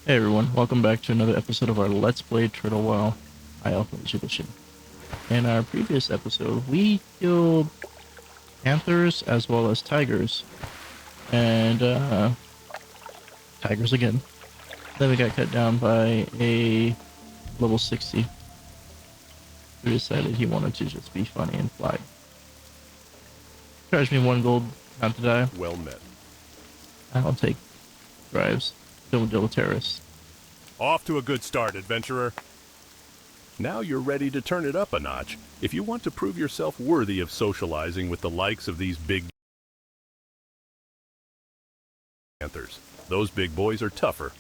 Hey everyone, welcome back to another episode of our Let's Play Turtle WoW High Alpha Edition. In our previous episode, we killed panthers as well as tigers. And, tigers again. Then we got cut down by a level 60 who decided he wanted to just be funny and fly. Charged me 1 gold not to die. Well met. I'll take drives. Don't deal with terrorists. Off to a good start, adventurer. Now you're ready to turn it up a notch if you want to prove yourself worthy of socializing with the likes of these big panthers. Those big boys are tougher.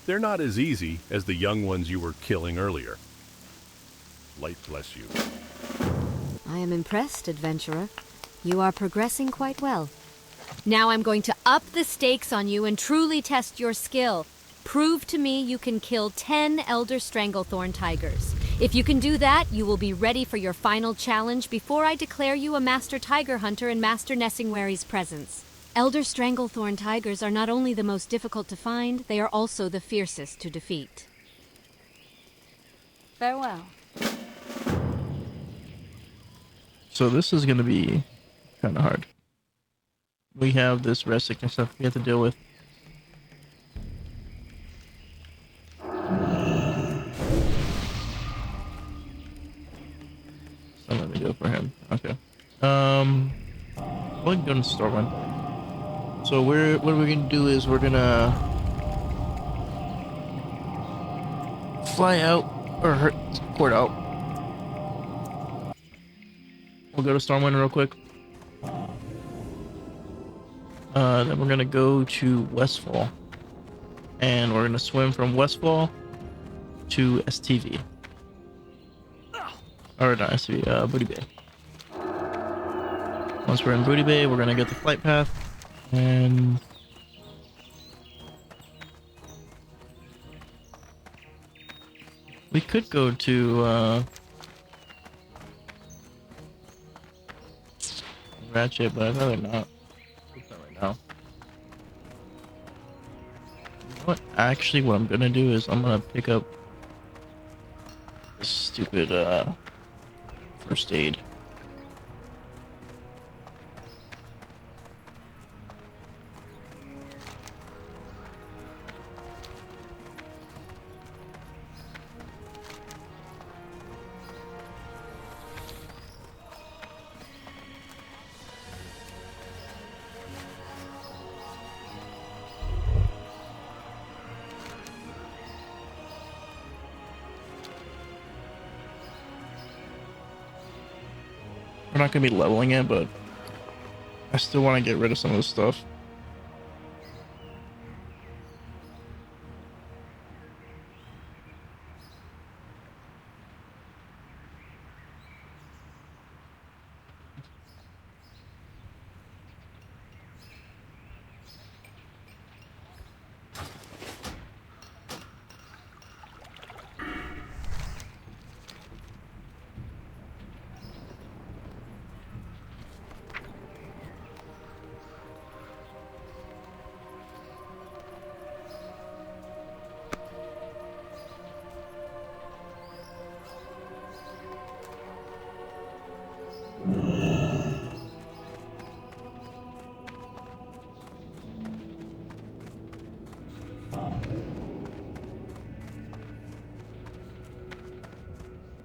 They're not as easy as the young ones you were killing earlier. Light bless you. I am impressed, adventurer. You are progressing quite well. Now I'm going to up the stakes on you and truly test your skill. Prove to me you can kill 10 Elder Stranglethorn tigers. If you can do that, you will be ready for your final challenge before I declare you a Master Tiger Hunter in Master Nessingwary's presence. Elder Stranglethorn tigers are not only the most difficult to find, they are also the fiercest to defeat. Farewell. So this is going to be kind of hard. We have this rest sickness stuff we have to deal with. So let me go for him. Okay. We'll go to store one. So what we're gonna do is we're gonna fly out or port out. We'll go to Stormwind real quick. Then we're gonna go to Westfall, and we're gonna swim from Westfall to STV. Or not STV, Booty Bay. Once we're in Booty Bay, we're gonna get the flight path, and we could go to Ratchet, but I'd rather not. Not right now. You know what? Actually, what I'm gonna do is I'm gonna pick up this stupid first aid. We're not gonna be leveling it, but I still want to get rid of some of this stuff.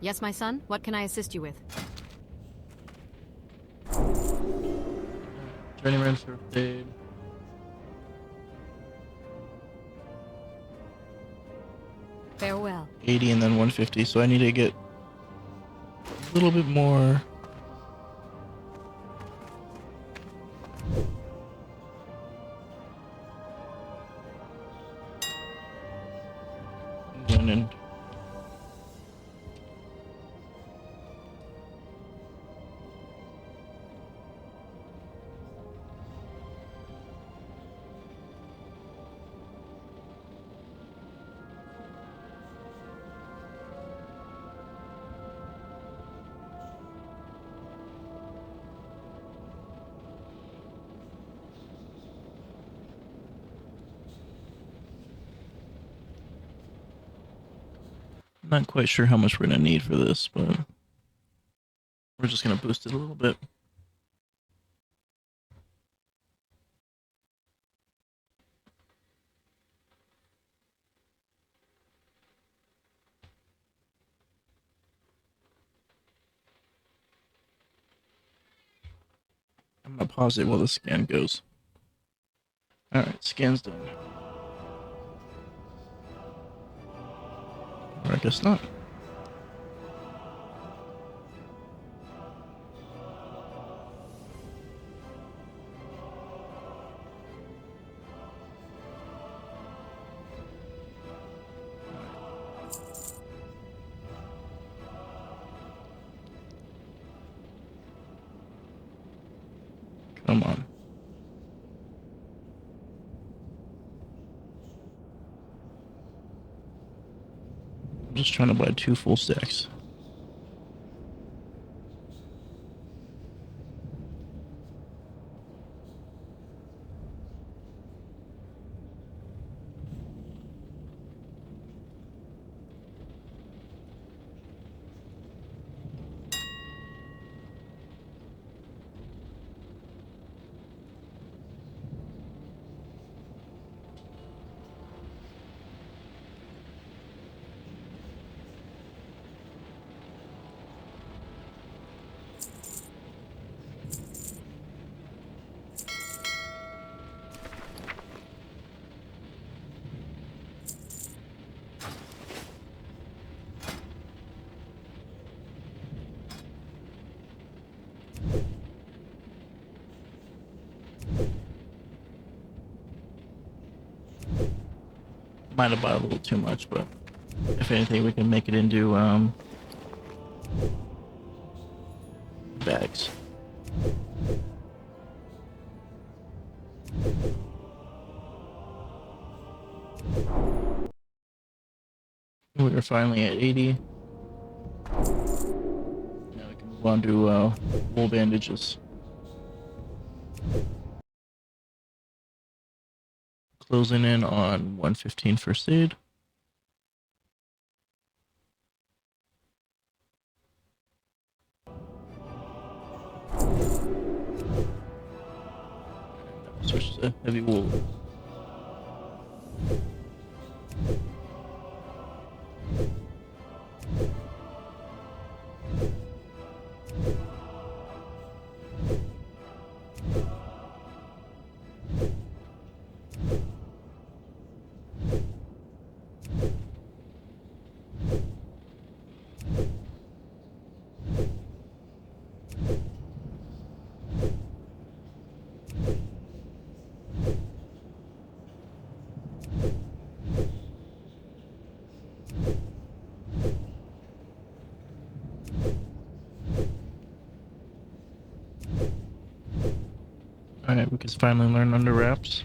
Yes, my son? What can I assist you with? Journeyman first aid. Farewell. 80 and then 150, so I need to get a little bit more. And Not quite sure how much we're gonna need for this, but we're just gonna boost it a little bit. I'm gonna pause it while the scan goes. Alright, scan's done. Or I guess not. Come on. I'm just trying to buy 2 full stacks. Might have bought a little too much, but if anything, we can make it into bags. We're finally at 80. Now we can move on to wool bandages. Closing in on 115 first aid. Switch to heavy wool. Alright, we can finally learn under wraps.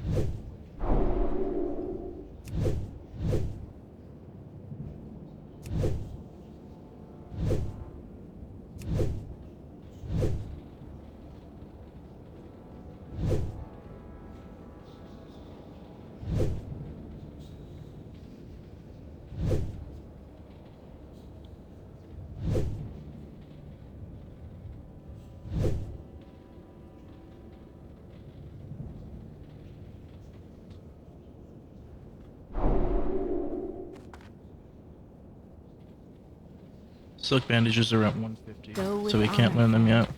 Silk bandages are at 150, so we can't learn them yet.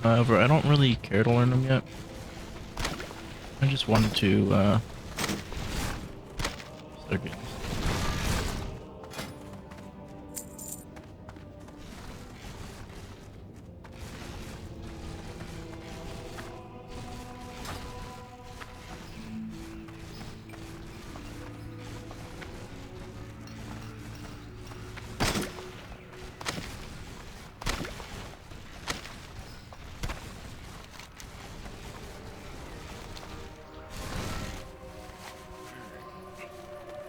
However, I don't really care to learn them yet. I just wanted to start getting.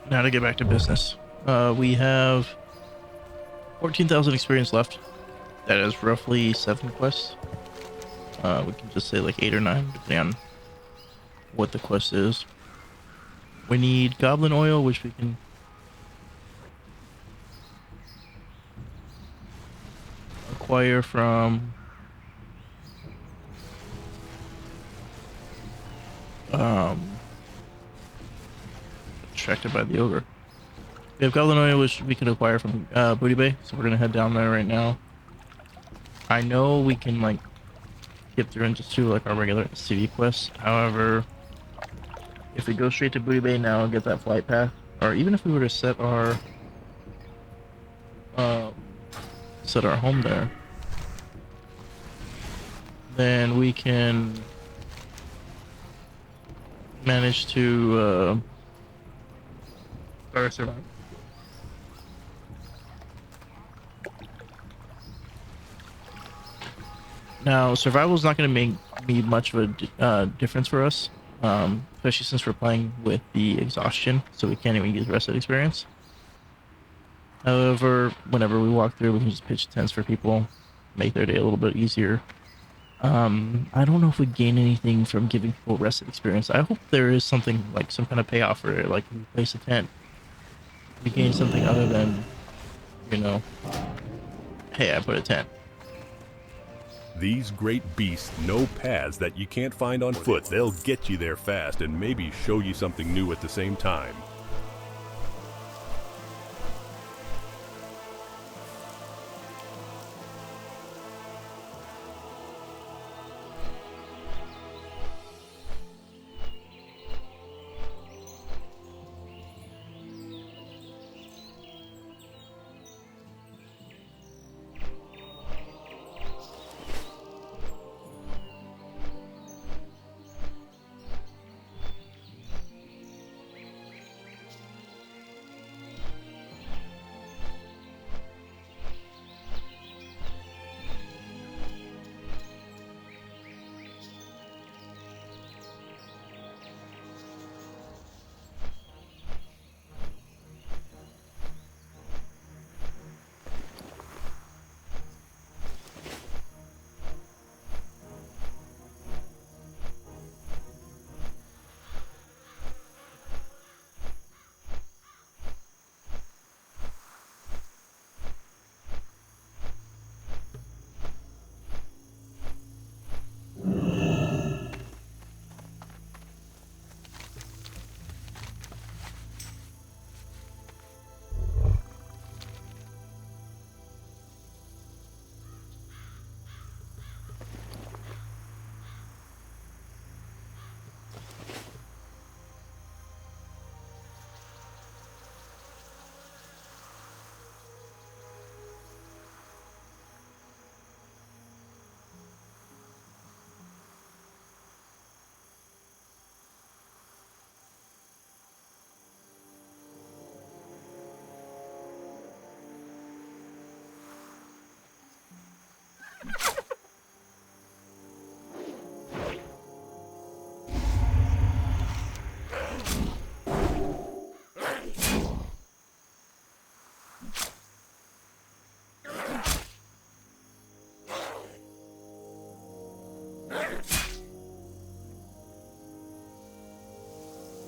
Now to get back to business. We have 14,000 experience left. That is roughly 7 quests. We can just say like 8 or 9, depending on what the quest is. We need goblin oil, which we can acquire from attracted by the ogre. We have goblin oil, which we can acquire from Booty Bay, so we're gonna head down there right now. I know we can like skip through and just do like our regular CV quests. However, if we go straight to Booty Bay now and get that flight path, or even if we were to set our home there, then we can manage to start our survival. Now, survival is not going to make me much of a difference for us, especially since we're playing with the exhaustion, so we can't even use rested experience. However, whenever we walk through, we can just pitch tents for people, make their day a little bit easier. I don't know if we gain anything from giving people rested experience. I hope there is something like some kind of payoff for it, like we place a tent. We gain something other than, you know, hey, I put a tent. These great beasts know paths that you can't find on foot. They'll get you there fast and maybe show you something new at the same time.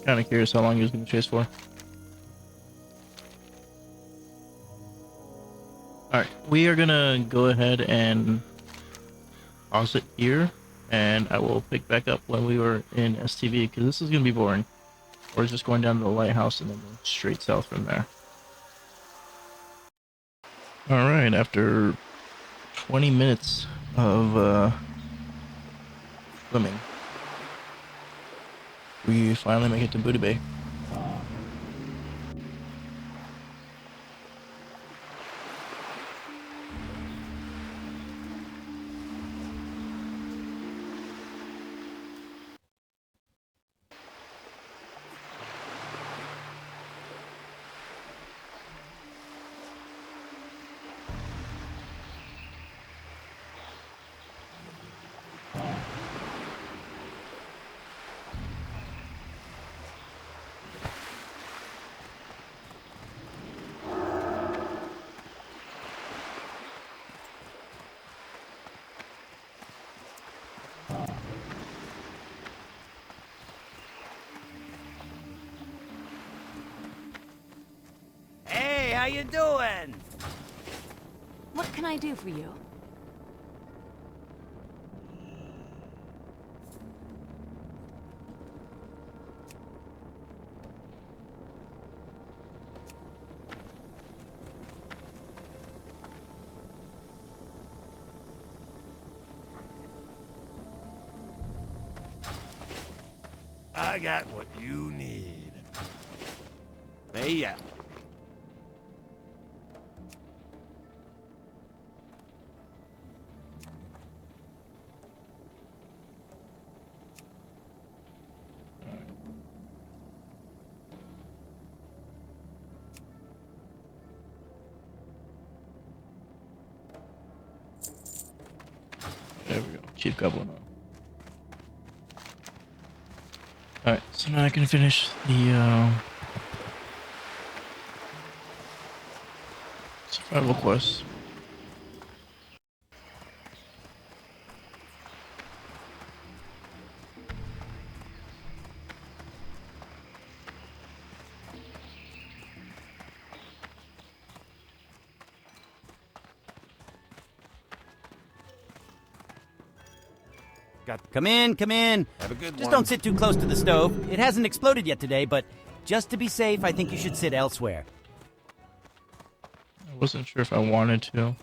Kind of curious how long he was going to chase for. Alright, we are going to go ahead and pause it here, and I will pick back up when we were in STV, because this is going to be boring. We're just going down to the lighthouse and then straight south from there. Alright, after 20 minutes of swimming, we finally make it to Booty Bay. you doing? What can I do for you? I got what you need. Hey, yeah. There we go. Cheap goblin. Alright, so now I can finish the survival quest. Come in, come in. Have a good one. Just don't sit too close to the stove. It hasn't exploded yet today, but just to be safe, I think you should sit elsewhere. I wasn't sure if I wanted to,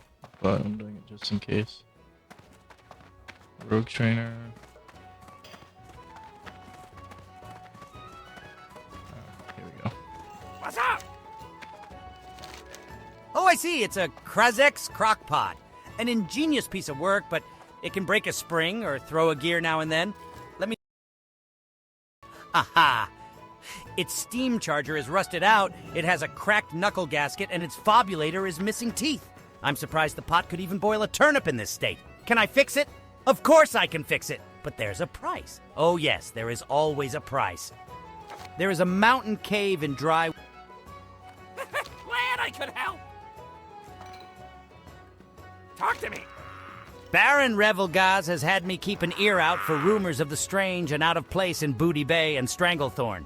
but I'm doing it just in case. Rogue trainer. Here we go. What's up? Oh, I see. It's a Krazek's crockpot. An ingenious piece of work, but it can break a spring or throw a gear now and then. Let me... Aha! Its steam charger is rusted out, it has a cracked knuckle gasket, and its fobulator is missing teeth. I'm surprised the pot could even boil a turnip in this state. Can I fix it? Of course I can fix it, but there's a price. Oh yes, there is always a price. There is a mountain cave in dry... Glad I could help. Talk to me. Baron Revelgaz has had me keep an ear out for rumors of the strange and out of place in Booty Bay and Stranglethorn.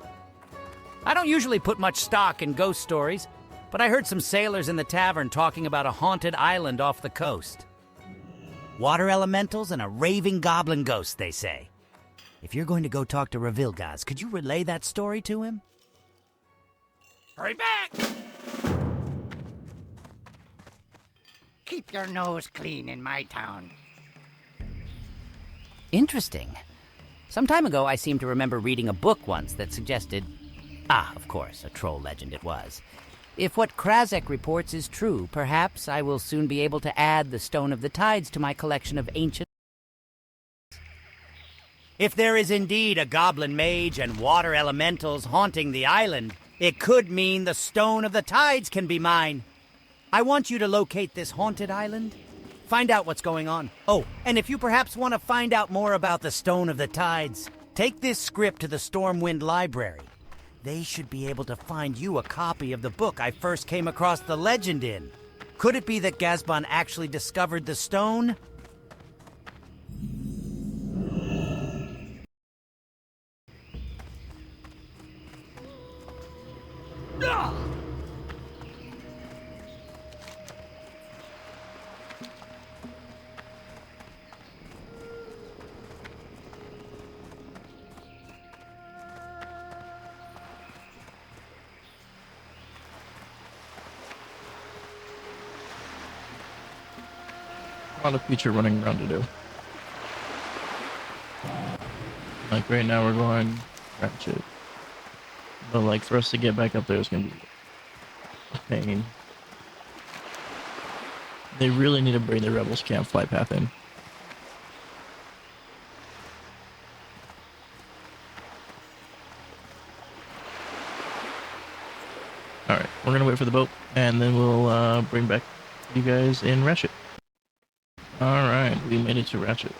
I don't usually put much stock in ghost stories, but I heard some sailors in the tavern talking about a haunted island off the coast. Water elementals and a raving goblin ghost, they say. If you're going to go talk to Revelgaz, could you relay that story to him? Hurry back. Keep your nose clean in my town. Interesting. Some time ago, I seem to remember reading a book once that suggested... Ah, of course, a troll legend it was. If what Krazek reports is true, perhaps I will soon be able to add the Stone of the Tides to my collection of ancient... If there is indeed a goblin mage and water elementals haunting the island, it could mean the Stone of the Tides can be mine. I want you to locate this haunted island, find out what's going on. Oh, and if you perhaps want to find out more about the Stone of the Tides, take this script to the Stormwind Library. They should be able to find you a copy of the book I first came across the legend in. Could it be that Gazban actually discovered the stone? A lot of future running around to do. Like right now we're going Ratchet. But like for us to get back up there is gonna be a pain. They really need to bring the Rebels camp flight path in. Alright, we're gonna wait for the boat and then we'll bring back you guys in Ratchet. Alright, we made it to Ratchet.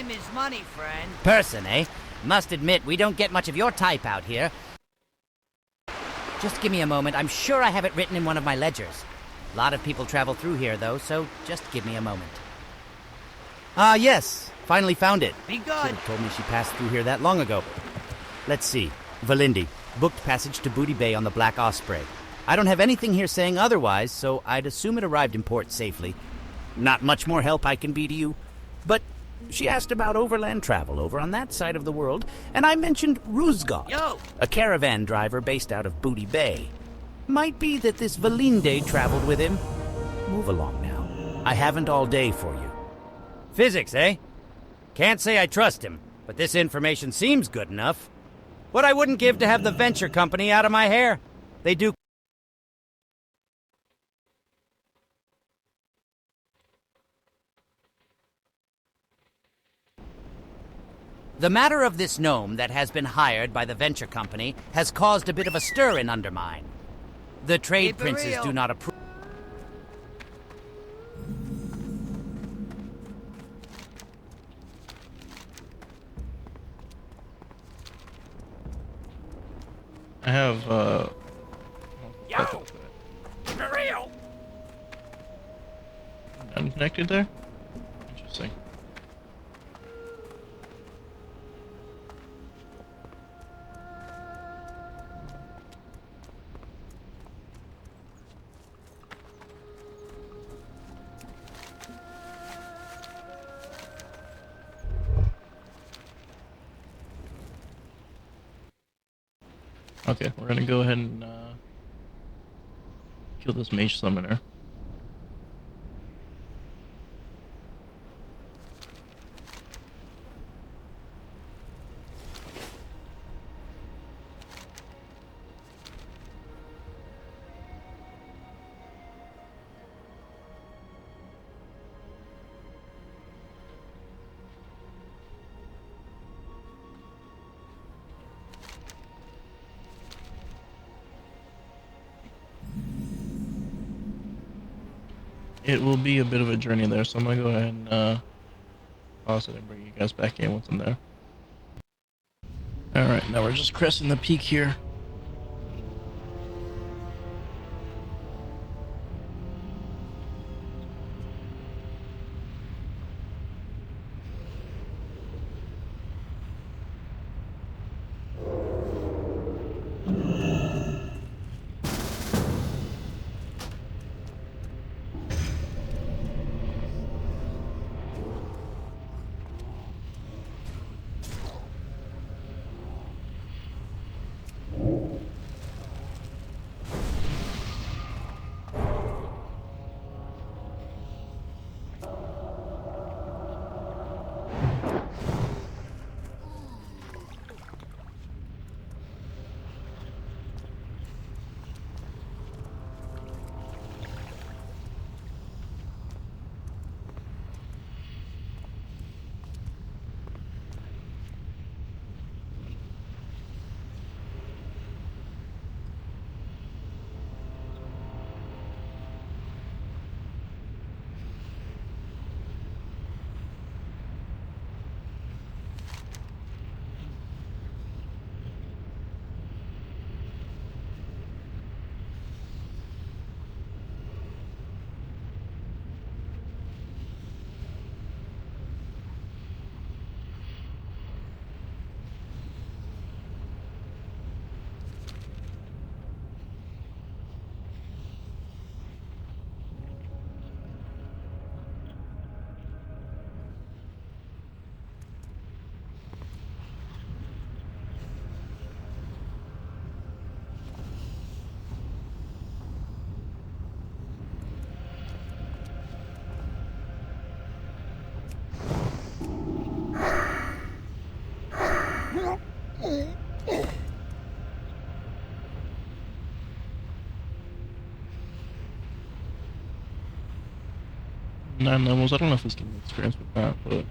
Time is money, friend. Person, eh? Must admit, we don't get much of your type out here. Just give me a moment. I'm sure I have it written in one of my ledgers. A lot of people travel through here, though, so just give me a moment. Ah, yes. Finally found it. Be Should good. have told me she passed through here that long ago. Let's see. Valindi. Booked passage to Booty Bay on the Black Osprey. I don't have anything here saying otherwise, so I'd assume it arrived in port safely. Not much more help I can be to you. But she asked about overland travel over on that side of the world, and I mentioned Ruzgod, Yo! a caravan driver based out of Booty Bay. Might be that this Valinde traveled with him. Move along now. I haven't all day for you. Physics, eh? Can't say I trust him, but this information seems good enough. What I wouldn't give to have the venture company out of my hair. They do. The matter of this gnome that has been hired by the venture company has caused a bit of a stir in Undermine. The trade Keep it princes real. do not approve. I have, Yo! Keep it real! unconnected there? Interesting. Okay, we're gonna go ahead and kill this mage summoner. It will be a bit of a journey there, so I'm gonna go ahead and pause it and bring you guys back in once I'm there. Alright, now we're just cresting the peak here. Nine levels. I don't know if it's getting experience with that, but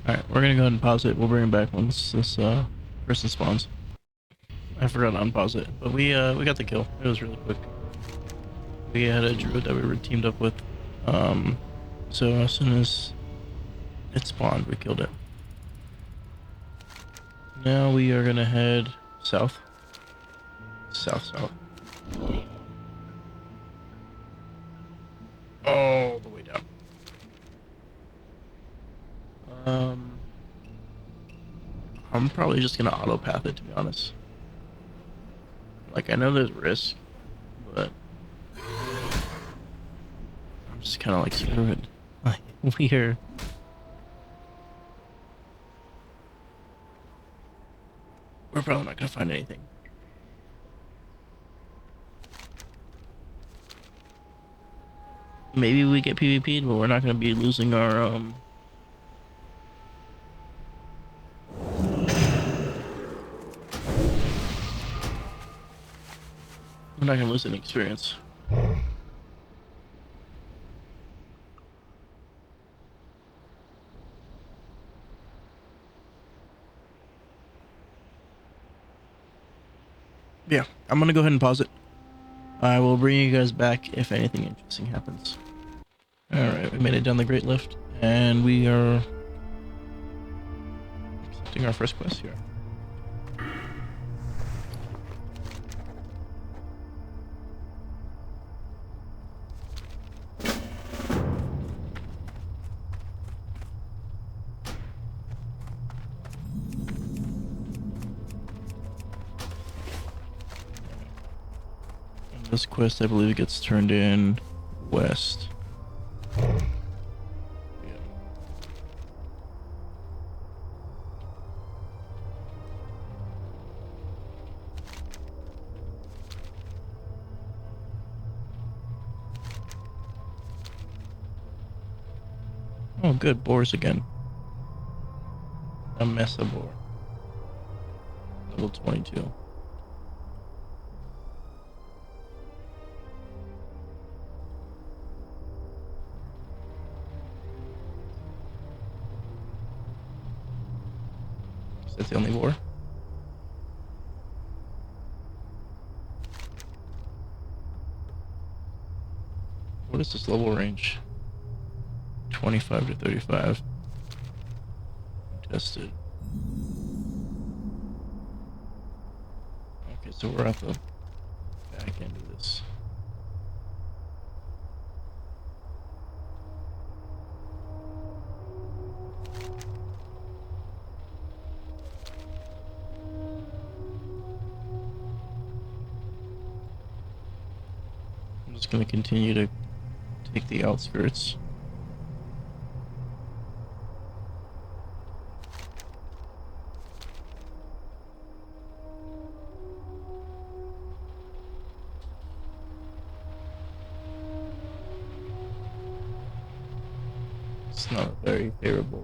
alright, we're gonna go ahead and pause it. We'll bring it back once this person spawns. I forgot to unpause it, but we got the kill. It was really quick. We had a druid that we were teamed up with. So as soon as it spawned, we killed it. Now we are gonna head south. South. All the way down. I'm probably just gonna auto path it, to be honest. Like, I know there's risk, but I'm just kind of like, screw it. Like, we're probably not gonna find anything. Maybe we get PvP'd, but we're not gonna be losing our we're not gonna lose any experience. Yeah, I'm gonna go ahead and pause it. I will bring you guys back if anything interesting happens. Alright, we made it down the Great Lift, and we are accepting our first quest here. This quest, I believe, gets turned in west. Yeah. Oh, good. Boars again. A Mesa boar. Level 22. That's the only war. What is this level range? 25 to 35. Tested. Okay, so we're at the back end of this. I'm just going to continue to take the outskirts. It's not a very favorable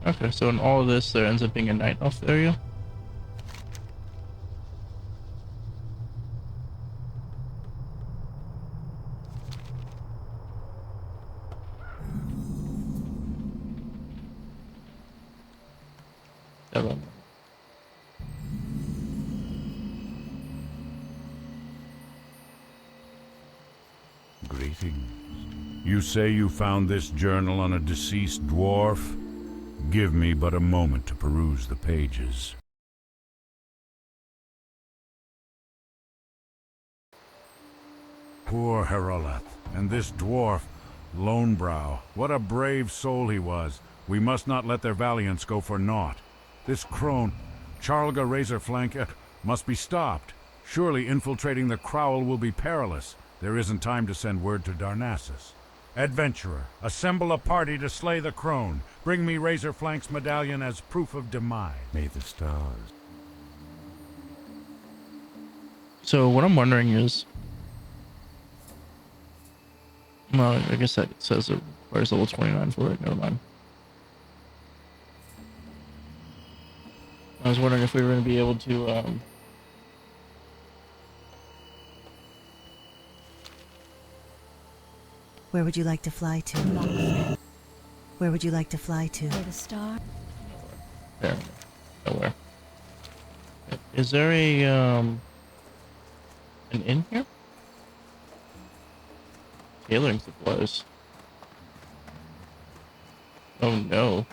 Okay, so in all of this, there ends up being a night elf area. Seven. Greetings. You say you found this journal on a deceased dwarf? Give me but a moment to peruse the pages. Poor Herolath, and this dwarf, Lonebrow. What a brave soul he was. We must not let their valiance go for naught. This crone, Charlga Razorflank, must be stopped. Surely infiltrating the Crowel will be perilous. There isn't time to send word to Darnassus. Adventurer, assemble a party to slay the crone. Bring me Razorflank's medallion as proof of demise. May the stars. So what I'm wondering is, No, I guess that says it requires level 29 for it. Never mind. I was wondering if we were going to be able to, Where would you like to fly to? Where would you like to fly to? The star. there. Nowhere. Is there a, an inn here? Tailoring supplies. Oh no.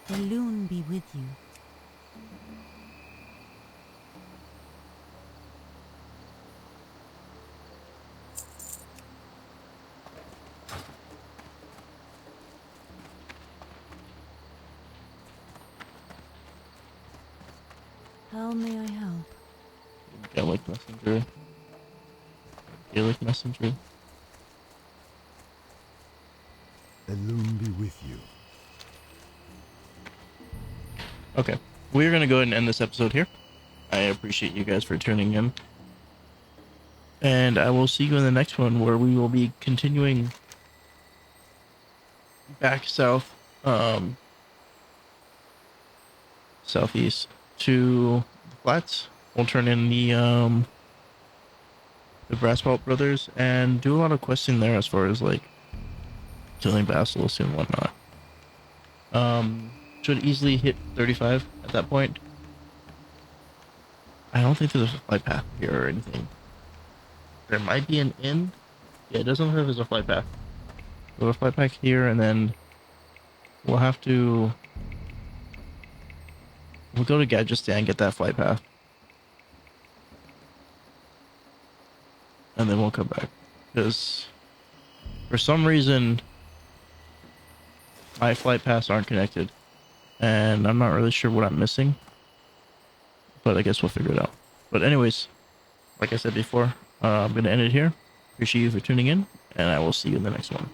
The loon be with you. How may I help? Gaelic messenger. Gaelic messenger. The loon be with you. Okay. We're going to go ahead and end this episode here. I appreciate you guys for tuning in. And I will see you in the next one where we will be continuing back south, southeast to the flats. We'll turn in the Brassbolt brothers and do a lot of questing there as far as like killing basilisks and whatnot. Should easily hit 35 at that point. I don't think there's a flight path here or anything. There might be an inn. Yeah, it doesn't look like there's a flight path. We'll have a flight path here, and then we'll have to... We'll go to Gadgetstan and get that flight path. And then we'll come back. Because for some reason, my flight paths aren't connected. And I'm not really sure what I'm missing. But I guess we'll figure it out. But anyways, like I said before, I'm going to end it here. Appreciate you for tuning in, and I will see you in the next one.